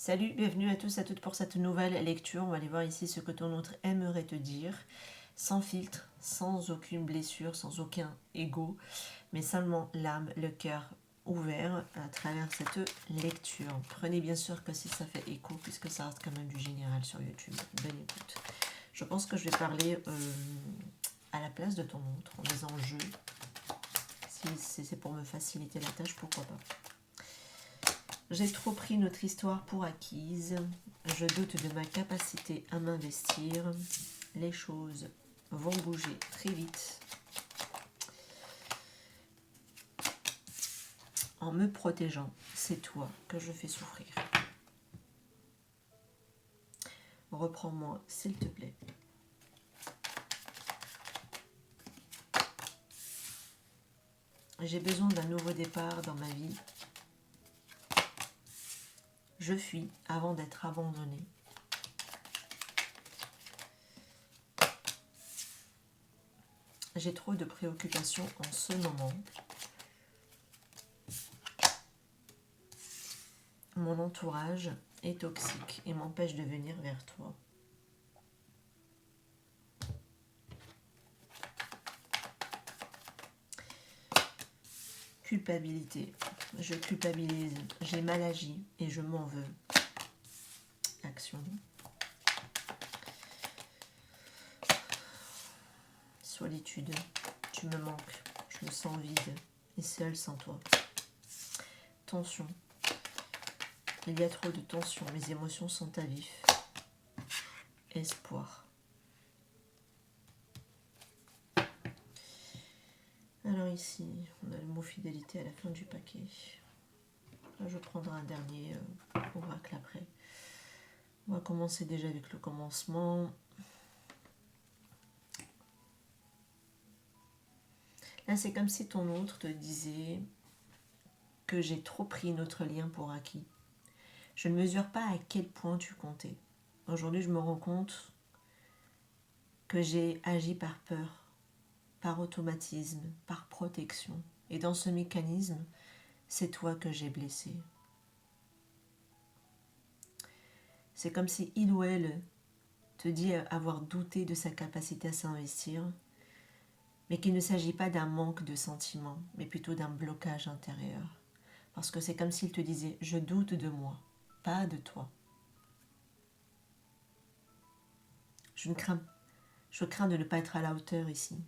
Salut, bienvenue à tous, à toutes pour cette nouvelle lecture. On va aller voir ici ce que ton autre aimerait te dire, sans filtre, sans aucune blessure, sans aucun ego, mais seulement l'âme, le cœur ouvert à travers cette lecture. Prenez bien sûr que si ça fait écho, puisque ça reste quand même du général sur YouTube. Bonne écoute. Je pense que je vais parler à la place de ton autre, en disant je. Si c'est pour me faciliter la tâche, pourquoi pas. J'ai trop pris notre histoire pour acquise. Je doute de ma capacité à m'investir. Les choses vont bouger très vite. En me protégeant, c'est toi que je fais souffrir. Reprends-moi, s'il te plaît. J'ai besoin d'un nouveau départ dans ma vie. Je fuis avant d'être abandonnée. J'ai trop de préoccupations en ce moment. Mon entourage est toxique et m'empêche de venir vers toi. Culpabilité. Je culpabilise, j'ai mal agi et je m'en veux. Action. Solitude. Tu me manques, je me sens vide et seule sans toi. Tension. Il y a trop de tension, mes émotions sont à vif. Espoir. Alors ici, on a le mot fidélité à la fin du paquet. Là, je prendrai un dernier oracle après. On va commencer déjà avec le commencement. Là, c'est comme si ton autre te disait que j'ai trop pris notre lien pour acquis. Je ne mesure pas à quel point tu comptais. Aujourd'hui, je me rends compte que j'ai agi par peur, par automatisme, par protection. Et dans ce mécanisme, c'est toi que j'ai blessé. C'est comme si il ou elle te dit avoir douté de sa capacité à s'investir, mais qu'il ne s'agit pas d'un manque de sentiments, mais plutôt d'un blocage intérieur. Parce que c'est comme s'il te disait « je doute de moi, pas de toi ». Je crains de ne pas être à la hauteur ici,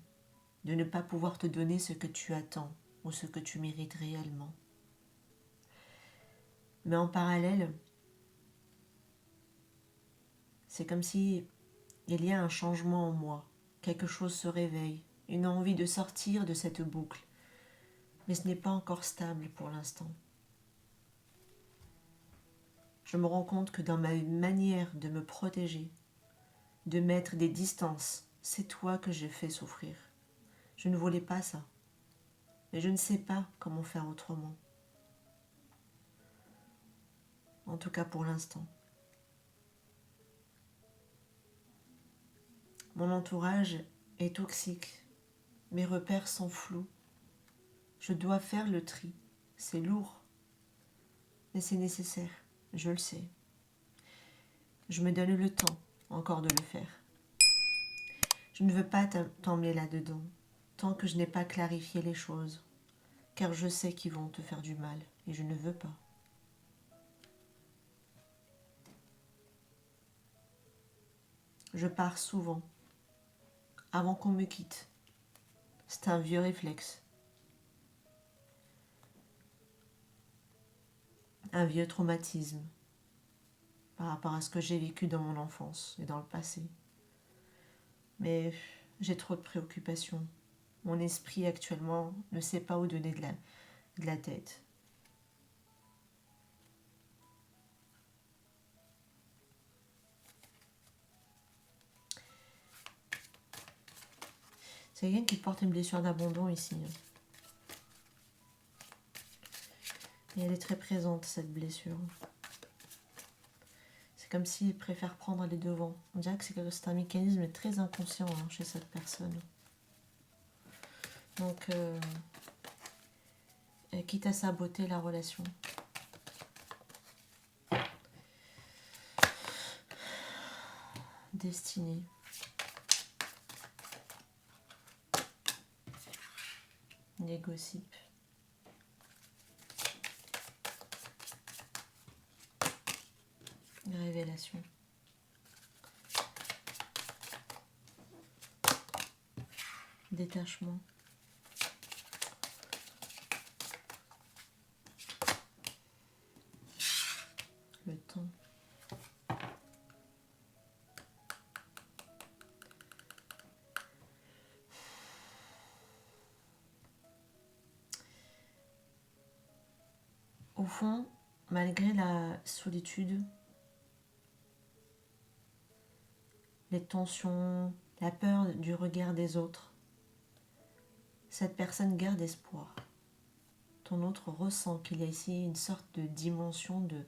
de ne pas pouvoir te donner ce que tu attends ou ce que tu mérites réellement. Mais en parallèle, c'est comme si il y a un changement en moi, quelque chose se réveille, une envie de sortir de cette boucle, mais ce n'est pas encore stable pour l'instant. Je me rends compte que dans ma manière de me protéger, de mettre des distances, c'est toi que j'ai fait souffrir. Je ne voulais pas ça, mais je ne sais pas comment faire autrement. En tout cas pour l'instant. Mon entourage est toxique, mes repères sont flous. Je dois faire le tri, c'est lourd, mais c'est nécessaire, je le sais. Je me donne le temps encore de le faire. Je ne veux pas t'emmener là-dedans, tant que je n'ai pas clarifié les choses, car je sais qu'ils vont te faire du mal, et je ne veux pas. Je pars souvent, avant qu'on me quitte. C'est un vieux réflexe. Un vieux traumatisme par rapport à ce que j'ai vécu dans mon enfance et dans le passé. Mais j'ai trop de préoccupations. Mon esprit actuellement ne sait pas où donner de la tête. C'est quelqu'un qui porte une blessure d'abandon ici. Et elle est très présente, cette blessure. C'est comme s'il préfère prendre les devants. On dirait que c'est un mécanisme très inconscient chez cette personne. Donc, quitte à saboter la relation. destinée. Des gossips. Révélation. Détachement. Le temps. Au fond, malgré la solitude, les tensions, la peur du regard des autres, cette personne garde espoir. Ton autre ressent qu'il y a ici une sorte de dimension de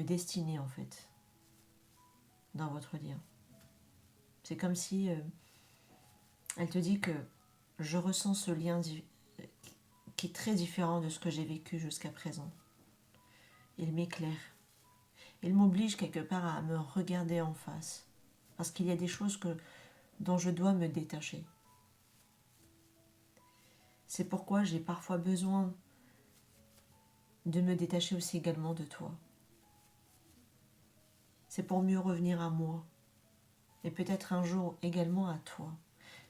destinée en fait, dans votre lien. C'est comme si elle te dit que je ressens ce lien qui est très différent de ce que j'ai vécu jusqu'à présent. Il m'éclaire. Il m'oblige quelque part à me regarder en face. Parce qu'il y a des choses dont je dois me détacher. C'est pourquoi j'ai parfois besoin de me détacher aussi également de toi. C'est pour mieux revenir à moi. Et peut-être un jour également à toi.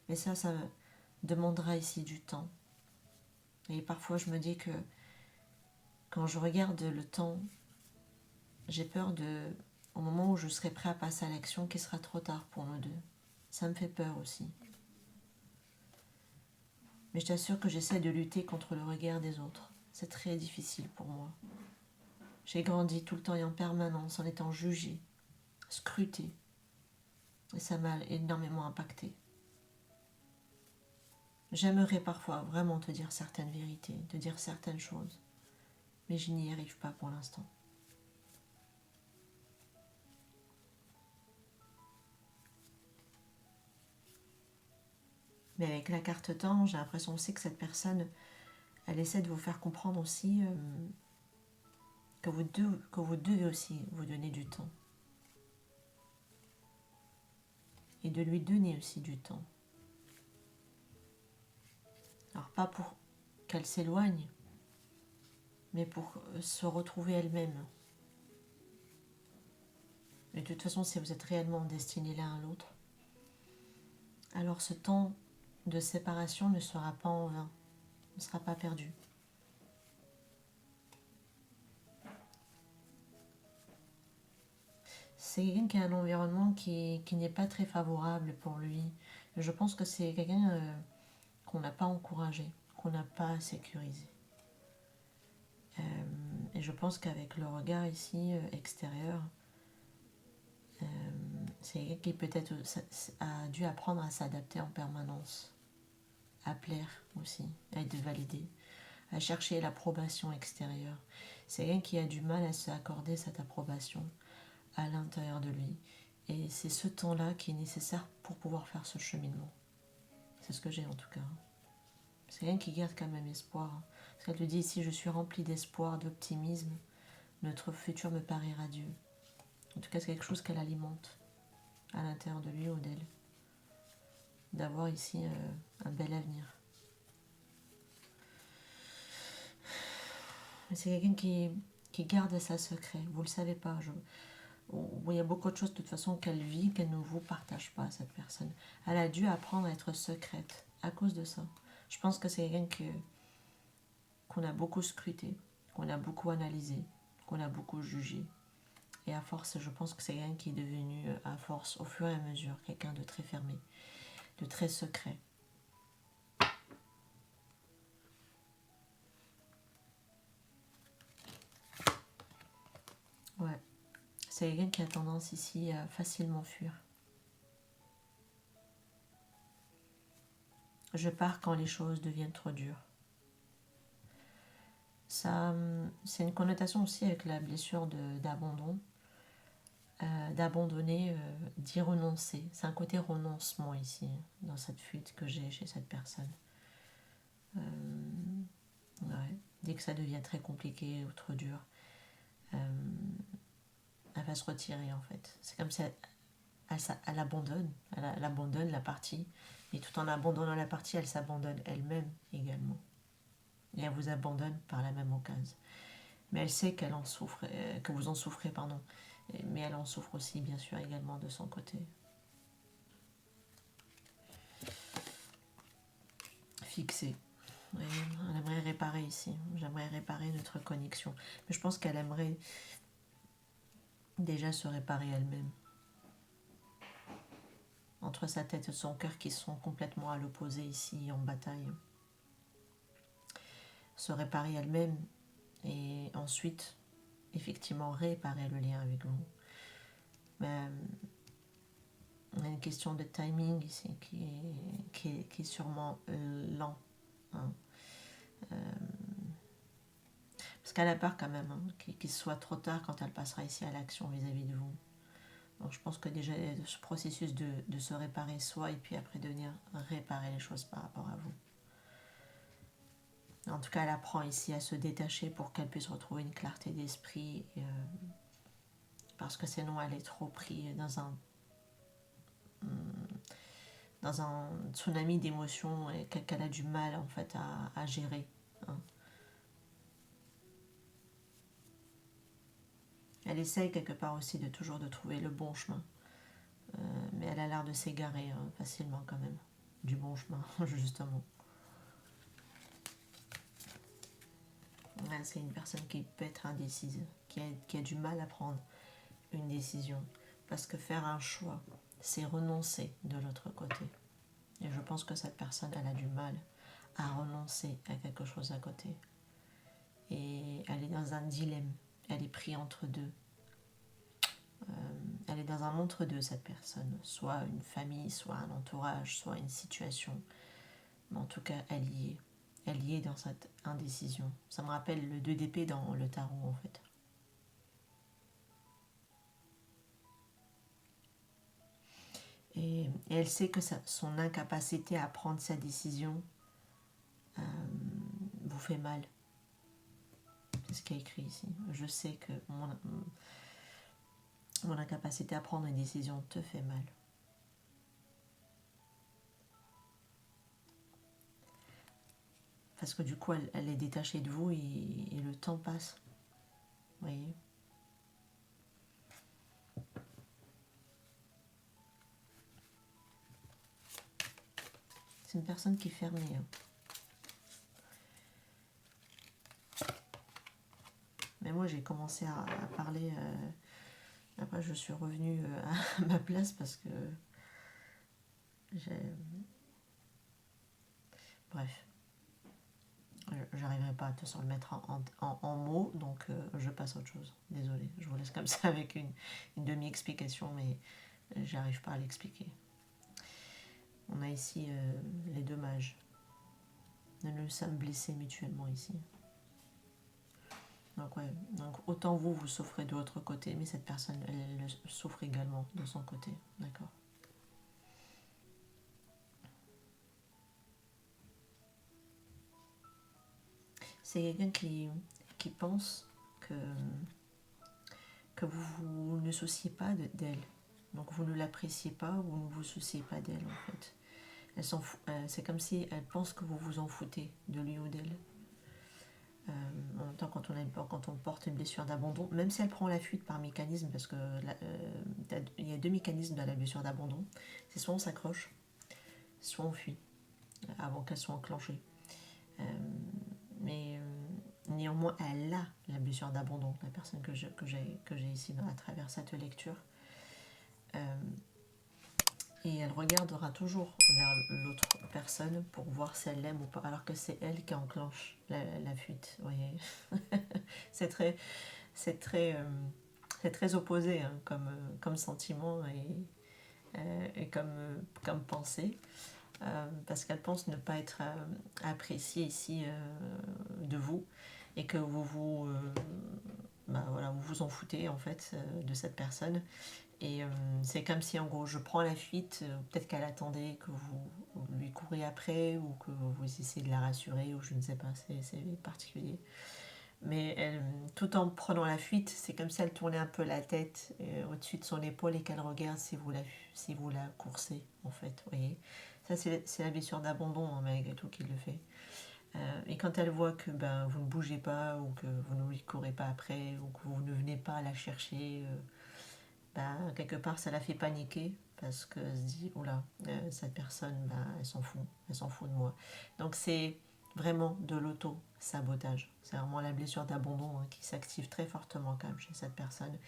Mais ça demandera ici du temps. Et parfois je me dis que quand je regarde le temps, j'ai peur au moment où je serai prêt à passer à l'action, qu'il sera trop tard pour nous deux. Ça me fait peur aussi. Mais je t'assure que j'essaie de lutter contre le regard des autres. C'est très difficile pour moi. J'ai grandi tout le temps et en permanence en étant jugée, scrutée. Et ça m'a énormément impactée. J'aimerais parfois vraiment te dire certaines vérités, te dire certaines choses. Mais je n'y arrive pas pour l'instant. Mais avec la carte temps, j'ai l'impression aussi que cette personne, elle essaie de vous faire comprendre aussi que vous devez aussi vous donner du temps. Et de lui donner aussi du temps. Alors pas pour qu'elle s'éloigne, mais pour se retrouver elle-même. Mais de toute façon, si vous êtes réellement destinés l'un à l'autre, alors ce temps de séparation ne sera pas en vain, ne sera pas perdu. C'est quelqu'un qui a un environnement qui n'est pas très favorable pour lui. Je pense que c'est quelqu'un qu'on n'a pas encouragé, qu'on n'a pas sécurisé. Et je pense qu'avec le regard ici extérieur, c'est quelqu'un qui peut-être a dû apprendre à s'adapter en permanence, à plaire aussi, à être validé, à chercher l'approbation extérieure. C'est quelqu'un qui a du mal à s'accorder cette approbation à l'intérieur de lui. Et c'est ce temps-là qui est nécessaire pour pouvoir faire ce cheminement. C'est ce que j'ai en tout cas. C'est quelqu'un qui garde quand même espoir. Parce qu'elle te dit ici, je suis remplie d'espoir, d'optimisme. Notre futur me paraît radieux. En tout cas, c'est quelque chose qu'elle alimente à l'intérieur de lui ou d'elle. D'avoir ici un bel avenir. C'est quelqu'un qui garde sa secret. Vous ne le savez pas. Il y a beaucoup de choses de toute façon qu'elle vit, qu'elle ne vous partage pas, cette personne. Elle a dû apprendre à être secrète à cause de ça. Je pense que c'est quelqu'un qu'on a beaucoup scruté, qu'on a beaucoup analysé, qu'on a beaucoup jugé. Et à force, je pense que c'est quelqu'un qui est devenu, à force, au fur et à mesure, quelqu'un de très fermé, de très secret. Ouais. C'est quelqu'un qui a tendance ici à facilement fuir. Je pars quand les choses deviennent trop dures. Ça, c'est une connotation aussi avec la blessure d'abandon, d'abandonner, d'y renoncer. C'est un côté renoncement ici, dans cette fuite que j'ai chez cette personne. Ouais. Dès que ça devient très compliqué ou trop dur, elle va se retirer en fait. C'est comme si elle abandonne, elle abandonne la partie, et tout en abandonnant la partie, elle s'abandonne elle-même également. Et elle vous abandonne par la même occasion. Mais elle sait qu'elle en souffre, que vous en souffrez, pardon. Mais elle en souffre aussi, bien sûr, également de son côté. Fixée. Oui, elle aimerait réparer ici. J'aimerais réparer notre connexion. Mais je pense qu'elle aimerait déjà se réparer elle-même. Entre sa tête et son cœur qui sont complètement à l'opposé ici, en bataille. Se réparer elle-même et ensuite, effectivement, réparer le lien avec vous. Mais on a une question de timing ici qui est sûrement lent. Hein. Parce qu'elle a peur quand même qu'il soit trop tard quand elle passera ici à l'action vis-à-vis de vous. Donc je pense que déjà ce processus de se réparer soi et puis après de venir réparer les choses par rapport à vous. En tout cas, elle apprend ici à se détacher pour qu'elle puisse retrouver une clarté d'esprit. Parce que sinon, elle est trop prise dans un tsunami d'émotions et qu'elle a du mal en fait à gérer. Hein. Elle essaye quelque part aussi de toujours de trouver le bon chemin. Mais elle a l'air de s'égarer facilement quand même. Du bon chemin, justement. C'est une personne qui peut être indécise, qui a du mal à prendre une décision. Parce que faire un choix, c'est renoncer de l'autre côté. Et je pense que cette personne, elle a du mal à renoncer à quelque chose à côté. Et elle est dans un dilemme. Elle est prise entre deux. Elle est dans un entre-deux, cette personne. Soit une famille, soit un entourage, soit une situation. Mais en tout cas, elle y est. Elle y est dans cette indécision. Ça me rappelle le 2 d'épée dans le tarot, en fait. Et elle sait que son incapacité à prendre sa décision vous fait mal. C'est ce qui est écrit ici. Je sais que mon incapacité à prendre une décision te fait mal. Parce que du coup, elle est détachée de vous et le temps passe. Vous voyez ? C'est une personne qui est fermée. Mais moi, j'ai commencé à parler. Après, je suis revenue à ma place parce que bref. J'arriverai pas à te le mettre en mots, donc je passe à autre chose. Désolée, je vous laisse comme ça avec une demi-explication, mais j'arrive pas à l'expliquer. On a ici les deux mages. Nous nous sommes blessés mutuellement ici. Donc ouais, donc autant vous souffrez de votre côté, mais cette personne, elle souffre également de son côté. D'accord. C'est quelqu'un qui pense que vous ne souciez pas d'elle. Donc vous ne l'appréciez pas ou vous ne vous souciez pas d'elle en fait. C'est comme si elle pense que vous vous en foutez de lui ou d'elle. En même temps, quand on porte une blessure d'abandon, même si elle prend la fuite par mécanisme, parce que il y a deux mécanismes dans la blessure d'abandon, c'est soit on s'accroche, soit on fuit, avant qu'elle soit enclenchée. Mais néanmoins, elle a la blessure d'abandon, la personne que j'ai ici à travers cette lecture. Et elle regardera toujours vers l'autre personne pour voir si elle l'aime ou pas, alors que c'est elle qui enclenche la fuite. Vous voyez. c'est très opposé hein, comme sentiment et comme pensée. Parce qu'elle pense ne pas être appréciée ici de vous et que vous vous en foutez en fait de cette personne. Et c'est comme si en gros je prends la fuite, peut-être qu'elle attendait que vous lui couriez après ou que vous essayez de la rassurer ou je ne sais pas, c'est particulier. mais tout en prenant la fuite, c'est comme si elle tournait un peu la tête au-dessus de son épaule et qu'elle regarde si vous la coursez, en fait, vous voyez. Ça, c'est la blessure d'abandon, hein, malgré tout, qui le fait. Et quand elle voit que ben, vous ne bougez pas, ou que vous ne lui courez pas après, ou que vous ne venez pas la chercher, ben, quelque part, ça la fait paniquer, parce qu'elle se dit, oula, cette personne, ben, elle s'en fout de moi. Donc c'est vraiment de l'auto-sabotage. C'est vraiment la blessure d'abandon, hein, qui s'active très fortement quand même chez cette personne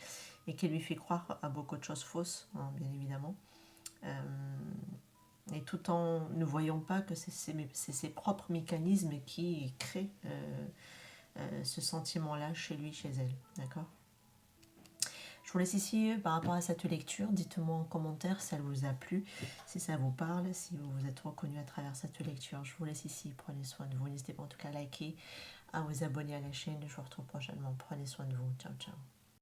et qui lui fait croire à beaucoup de choses fausses, hein, bien évidemment. Euh, et tout en ne voyant pas que c'est ses propres mécanismes qui créent ce sentiment-là chez lui, chez elle. D'accord. Je vous laisse ici par rapport à cette lecture. Dites-moi en commentaire si elle vous a plu, si ça vous parle, si vous vous êtes reconnu à travers cette lecture. Je vous laisse ici. Prenez soin de vous. N'hésitez pas en tout cas à liker, à vous abonner à la chaîne. Je vous retrouve prochainement. Prenez soin de vous. Ciao, ciao.